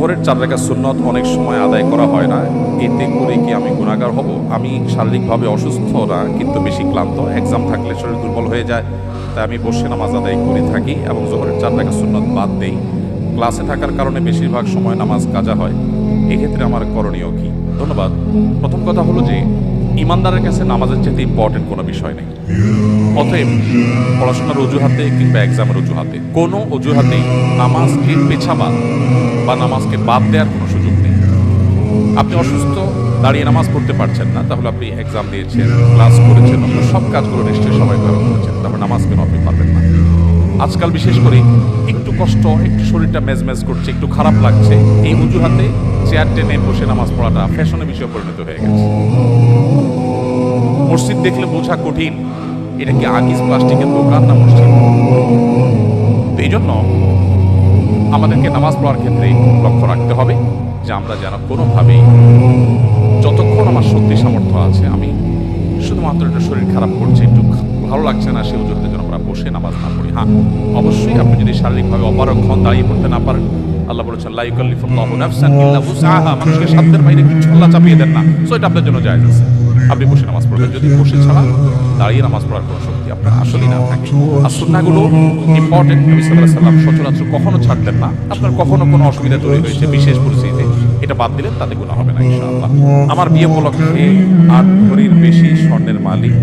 জোহরের 4 রাকাত সুন্নত অনেক সময় আদায় করা হয় না, এতে করে কি আমি গুনাহগার হব? আমি শারীরিকভাবে অসুস্থ না, কিন্তু বেশি ক্লান্ত, এক্সাম থাকলে শরীর দুর্বল হয়ে যায়, তাই আমি বসে নামাজ আদায় করে থাকি এবং জোহরের 4 রাকাত সুন্নত বাদ দেই। ক্লাসে থাকার কারণে বেশিরভাগ সময় নামাজ কাজা হয়, এক্ষেত্রে আমার করণীয় কি? ধন্যবাদ। প্রথম কথা হলো যে ইমানদারের কাছে নামাজের চেয়ে ইম্পর্টেন্ট কোনো বিষয় নেই। অতএব পড়াশোনার অজুহাতে কিংবা এক্সামের অজুহাতে কোনো অজুহাতেই নামাজকে পেছাবা বা নামাজকে বাদ দেওয়ার কোনো সুযোগ নেই। আপনি অসুস্থ, দাঁড়িয়ে নামাজ পড়তে পারছেন না, তাহলে আপনি এক্সাম দিয়েছেন, ক্লাস করেছেন, অন্য সব কাজগুলো নিশ্চয়ই সময়ভাবে করেছেন, তারপর নামাজ কেন আপনি পারবেন না? আজকাল বিশেষ করে একটু কষ্ট, একটু শরীরটা মেজমেজ করছে, একটু খারাপ লাগছে, এই অজুহাতে চেয়ার টেনে বসে নামাজ পড়াটা ফ্যাশনের বিষয়ে পরিণত হয়ে গেছে। মসজিদ দেখলে বোঝা কঠিন এটা কি আগিস প্লাস্টিকের দোকান না মসজিদ। তো এই জন্য আমাদেরকে নামাজ পড়ার ক্ষেত্রে লক্ষ্য রাখতে হবে যে আমরা যেন কোনোভাবেই, যতক্ষণ আমার শক্তি সামর্থ্য আছে, আমি শুধুমাত্র একটা শরীর খারাপ করছে, একটু ভালো লাগছে না, সেই অজুহাতে যেন আমরা বসে নামাজ না পড়ি। হ্যাঁ, অবশ্যই আপনি যদি শারীরিকভাবে অপারগক্ষণ দাঁড়িয়ে পড়তে না পারেন, আল্লাহ বলেছেন লা ইউকাল্লিফুল্লাহু নাফসান ইল্লা উসআহা, মানুষকে সাধ্যের বাইরে কিছু আল্লাহ চাপিয়ে দেন না, সো এটা আপনার জন্য জায়েজ আছে, আপনি বসে নামাজ পড়বেন। যদি বসে ছাড়া দাঁড়িয়ে নামাজ পড়ার কোনো শক্তি আপনার আসলেই না থাকে। আর সুন্নাহগুলো ইম্পর্টেন্ট, নবী সাল্লাল্লাহু আলাইহি ওয়াসাল্লাম সচরাচর কখনো ছাড়তেন না। আপনার কখনো কোনো অসুবিধা তৈরি হয়েছে বিশেষ পরিস্থিতিতে, এটা বাদ দিলেন, তাতে গুনাহ হবে না ইনশাআল্লাহ। আমার বিয়ে উপলক্ষে 8 ভরির বেশি স্বর্ণের মালিক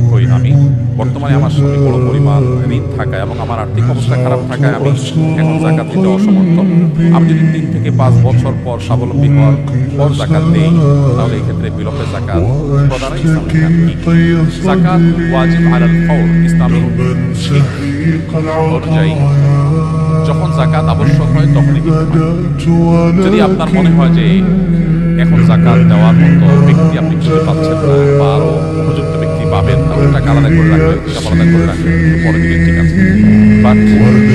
হই আমি। বর্তমানে আমার স্বামী বড় পরিমাণ ঋণ থাকায় এবং আমার আর্থিক অবস্থা খারাপ থাকায় আমি এখন যাকাত দিতে অসমর্থ। আমি যদি 3 থেকে 5 বছর পর স্বাবলম্বী হওয়ার পর যাকাত দেই, তাহলে এই ক্ষেত্রে বিলম্বে যাকাত প্রদান ইসলামের কি? যাকাত ওয়াজিব আলাল ফাওর, ইসলামের অনুযায়ী যখন যাকাত আবশ্যক হয় তখনই দিতে হয়। যদি আপনার মনে হয় যে এখন যাকাত দেওয়ার মতো ব্যক্তি আপনি খুঁজে পাচ্ছেন না বা আরো উপযুক্ত ব্যক্তি পাবেন, তাহলে টাকা আলাদা করে রাখবেন, হিসাব আলাদা করে রাখবেন, পরে দিবেন, ঠিক আছে। বাট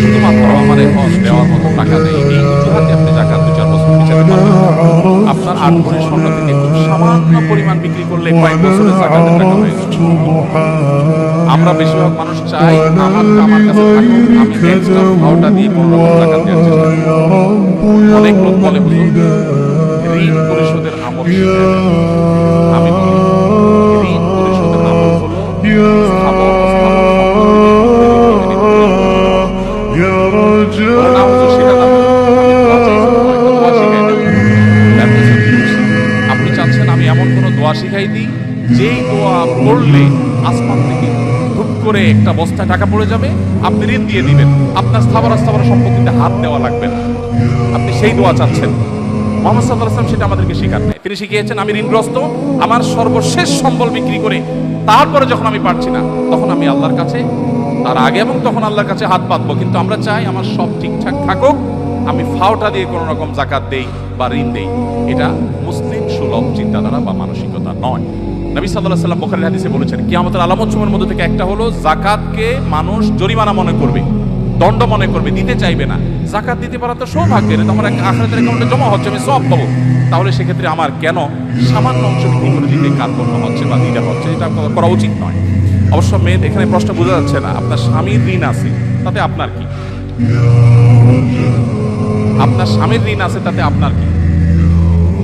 শুধুমাত্র আমার এখন দেওয়ার মতো টাকা নেই, এই অজুহাতে আপনি যাকাত 2-4 বছর পিছাতে পারবেন। আপনার 8 ভরি স্বর্ণ থেকে খুব সামান্য পরিমাণ বিক্রি করলে কয়েক বছরের যাকাতের টাকা হয়ে যাবে। আমরা বেশিরভাগ মানুষ চাই আমার কাছে থাকুক, আমি এক্সট্রা ভাওটা দিয়ে কোনো রকম যাকাত দেওয়ার চেষ্টা করি। অনেক লোক বলে হুজুর ঋণ পরিশোধের আমল শিখেন। আমি বলি ঋণ পরিশোধের আমল হলো আপনি চাচ্ছেন আমি এমন কোন দোয়া শিখাই দিই যেই দোয়া পড়লে আসমান থেকে হুট করে একটা বস্তায় টাকা পড়ে যাবে, আপনি ঋণ দিয়ে দিবেন, আপনার স্থাবর সম্পত্তিতে হাত দেওয়া লাগবে না। আপনি সেই দোয়া চাচ্ছেন। মুহাম্মদ সাল্লাল্লাহু আলাইহি ওয়াসাল্লাম সেটা আমাদেরকে শেখান নাই। তিনি শিখিয়েছেন আমি ঋণগ্রস্ত, আমার সর্বশেষ সম্বল বিক্রি করে তারপরে যখন আমি পারছি না, তখন আমি আল্লাহর কাছে, তার আগে এবং তখন আল্লাহর কাছে হাত পাতবো। কিন্তু আমরা চাই আমার সব ঠিকঠাক থাকুক, আমি ফাওটা দিয়ে কোনো রকম যাকাত দেই বা ঋণ দেই। এটা মুসলিম সুলভ চিন্তাধারা বা মানসিকতা নয়। নবী সাল্লাল্লাহু আলাইহি ওয়াসাল্লাম বুখারীর হাদিসে বলেছেন কিয়ামতের আলামতসমূহের মধ্যে থেকে একটা হলো যাকাতকে মানুষ জরিমানা মনে করবে, দণ্ড মনে করবে, দিতে চাইবে না। যাকাত দিতে পারা তো সৌভাগ্যের, এটা আমার আখিরাতের অ্যাকাউন্টে জমা হচ্ছে, আমি সওয়াব পাবো। তাহলে সেক্ষেত্রে আমার কেন সামান্য অংশ বিক্রি করে দিতে কার্পণ্য হচ্ছে বা দিতে হচ্ছে, এটা করা উচিত নয়। অবশ্য মেয়ে এখানে প্রশ্ন বোঝা যাচ্ছে না, আপনার স্বামীর ঋণ আছে তাতে আপনার কি? আপনার স্বামীর ঋণ আছে তাতে আপনার কি?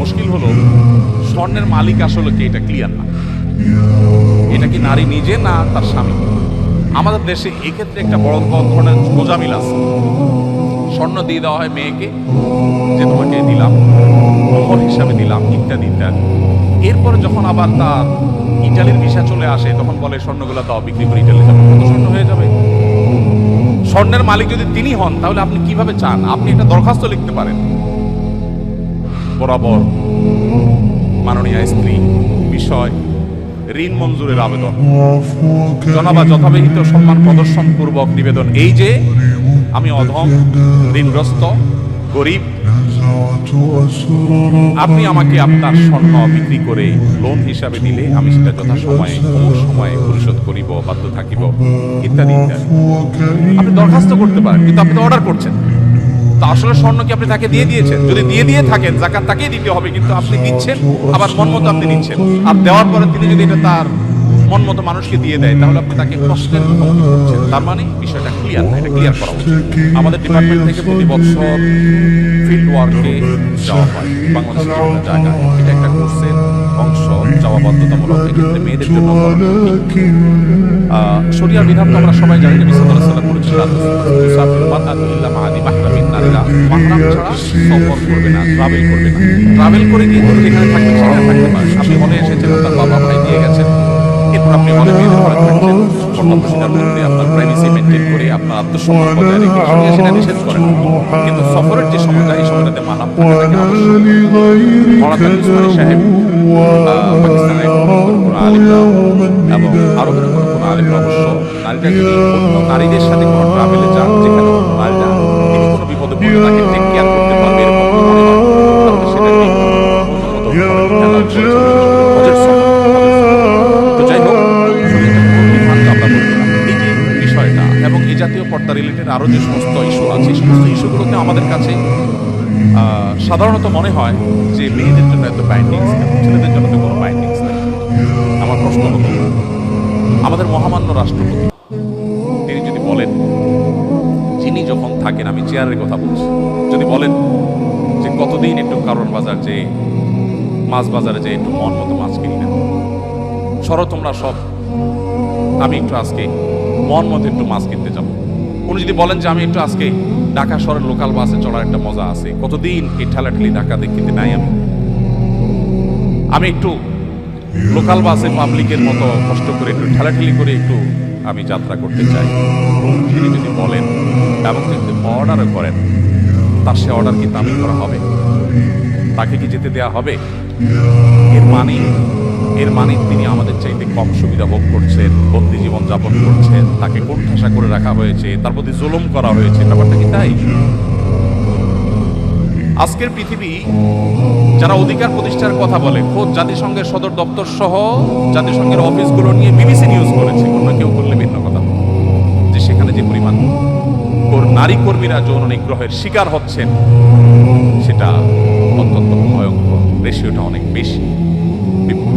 মুশকিল হলো স্বর্ণের মালিক আসলে কি, এটা ক্লিয়ার না। এটা কি নারী নিজে না তার স্বামী? আমাদের দেশে এক্ষেত্রে একটা বড় ধরনের গোজামিল আছে। স্বর্ণ দিয়ে দেওয়া হয় মেয়েকে যে তোমাকে দিলাম, মোহর হিসাবে দিলাম, ইত্যাদি ইত্যাদি। এরপরে যখন আবার তার ইটালির ভিসা চলে আসে, তখন বলে স্বর্ণগুলো দাও, বিক্রি করে ইটালি যাবে, কত স্বর্ণ হয়ে যাবে। স্বর্ণের মালিক যদি তিনি হন, তাহলে আপনি কিভাবে চান? আপনি একটা দরখাস্ত লিখতে পারেন, বরাবর মাননীয় স্ত্রী বিষয় ঋণ মঞ্জুরের আবেদন, জনাবা যথাবিহিত সম্মান প্রদর্শন পূর্বক নিবেদন এই যে আমি অধম, ঋণগ্রস্ত, গরিব, আপনি আমাকে আপনার স্বর্ণ বিক্রি করে লোন হিসাবে দিলে আমি সেটা যথাসময়ে কোন সময়ে পরিশোধ করিব, বাধ্য থাকিব, ইত্যাদি ইত্যাদি। আপনি দরখাস্ত করতে পারেন, কিন্তু আপনি তো অর্ডার করছেন। তা আসলে স্বর্ণ কি আপনি তাকে দিয়ে দিয়েছেন? যদি দিয়ে থাকেন যাকাত তাকেই দিতে হবে, কিন্তু আপনি দিচ্ছেন আবার মন মতো আপনি নিচ্ছেন। আর দেওয়ার পরে তিনি যদি এটা তার মন মতো মানুষকে দিয়ে দেয়, তাহলে আপনি তাকে প্রশ্নের মুখোমুখি করছেন। তার মানে বিষয়টা ক্লিয়ার না, এটা ক্লিয়ার করা উচিত। আমাদের ডিপার্টমেন্ট থেকে প্রতি বছর ফিল্ড ওয়ার্কে যাওয়া হয় বাংলাদেশের বিভিন্ন জায়গায়। এটা একটা কোর্সের অংশ, যাওয়া বাধ্যতামূলক। এক্ষেত্রে মেয়েদের জন্য শরিয়া বিধান তো আমরা সবাই জানি, নবী সাল্লাল্লাহু আলাইহি ওয়াসাল্লাম বলেছেন, তুসাফিরুল মারআতু ইল্লা মা আদি মাহরামিন, নারীরা মাহরাম ছাড়া সফর করবে না, ট্রাভেল করবে না। ট্রাভেল করে গিয়ে যেখানে থাকবেন সেখানে থাকতে পারেন। আপনি হলে এসেছেন, আপনার বাবা ভাই দিয়ে গেছেন, এরপর আপনি হলে মেয়েদের ঘরে থাকছেন, পর্দার মধ্যে আপনার প্রাইভেসি মেনটেন করে আপনার আত্মসম্মান বজায় রেখে, শরিয়া সেটা নিষেধ করেন। কিন্তু সফরের যে সময়টা, এই সময়টাতে মাহরাম থাকাটাকে আবশ্যক। মরাতান ইসমাইল সাহেব পাকিস্তানের কোনো আলিমরা এবং আরবের কোনো আলিমরা অবশ্য নারীরা যদি অন্য নারীদের সাথে কোনো ট্রাভেলে যান, যেখানে নারীরা তিনি কোনো বিপদে পড়লে তাকে টেক কেয়ার করতে পারবে এরকম মনে হয়, তাহলে সেটাকে তো যাই হোক, আমরা বলবো না এই যে বিষয়টা। এবং এই জাতীয় পর্দা রিলেটেড আরো যে সমস্ত ইস্যু আছে, এই সমস্ত ইস্যুগুলোতে আমাদের কাছে সাধারণত মনে হয় যে মেয়েদের জন্য এত বাইন্ডিংস, ছেলেদের জন্য তো কোনো বাইন্ডিংস নেই। আমার প্রশ্ন হলো, আমাদের মহামান্য রাষ্ট্রপতি তিনি যদি বলেন, যিনি যখন থাকেন, আমি চেয়ারের কথা বলছি, যদি বলেন যে কতদিন একটু কারণ বাজার যে মাছ বাজারে যে একটু মন মতো মাছ কিনলেন, সরো তোমরা সব, আমি একটু আজকে মন মতো একটু মাছ কিনতে যাবো। উনি যদি বলেন যে আমি একটু আজকে ঢাকা শহরের লোকাল বাসে চড়ার একটা মজা আছে, কতদিন এই ঠেলাঠেলি ঢাকা দেখিতে নাই, আমি একটু লোকাল বাসে পাবলিকের মতো কষ্ট করে একটু ঠেলাঠেলি করে একটু আমি যাত্রা করতে চাই, তিনি যদি বলেন এবং যদি অর্ডারও করেন, তার সে অর্ডার কি তামিল করা হবে? তাকে কি যেতে দেওয়া হবে? এর মানে তিনি আমাদের চাইতে কম সুবিধা ভোগ করছেন, বন্দি জীবন যাপন করছেন, তাকে কোণঠাসা করে রাখা হয়েছে, তার প্রতি জুলুম করা হয়েছে। ব্যাপারটা কি তাই? আজকের পৃথিবী যারা অধিকার প্রতিষ্ঠার কথা বলে, খোদ জাতিসংঘের সদর দপ্তর সহ জাতিসংঘের অফিসগুলো নিয়ে বিবিসি নিউজ করেছে, অন্য কেউ করলে ভিন্ন কথা, যে সেখানে যে পরিমাণ নারী কর্মীরা যৌন নিগ্রহের শিকার হচ্ছেন সেটা অত্যন্ত ভয়ঙ্কর, রেশিওটা অনেক বেশি।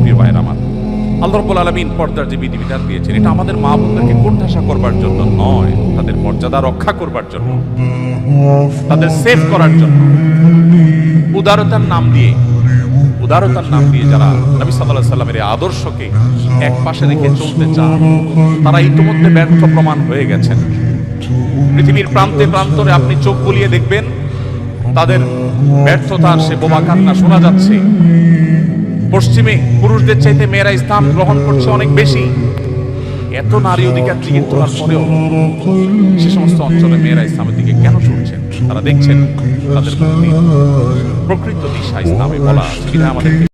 প্রিয় ভাইয়ের আমার, আল্লাহ রাব্বুল আলামিন পর্দার যে বিধিবিধান দিয়েছেন, এটা আমাদের মা বোনদেরকে কোণঠাসা করবার জন্য নয়, তাদের মর্যাদা রক্ষা করবার জন্য, তাদের সেভ করার জন্য। উদারতার নাম দিয়ে যারা নবী সাল্লাল্লাহু আলাইহি সাল্লামের আদর্শকে এক পাশে রেখে চলতে চান, তারা ইতিমধ্যে ব্যর্থ প্রমাণ হয়ে গেছেন। পৃথিবীর প্রান্তে প্রান্তরে আপনি চোখ বুলিয়ে দেখবেন, তাদের ব্যর্থতার সে বোমা কান্না শোনা যাচ্ছে। পশ্চিমে পুরুষদের চাইতে মেয়েরা ইসলাম গ্রহণ করছে অনেক বেশি। এত নারী অধিকার জিগির তোলার পরেও সে সমস্ত অঞ্চলে মেয়েরা ইসলামের দিকে কেন ছুটছেন? তারা দেখছেন তাদের প্রকৃত দিশা ইসলামে বলা আছে, আমাদেরকে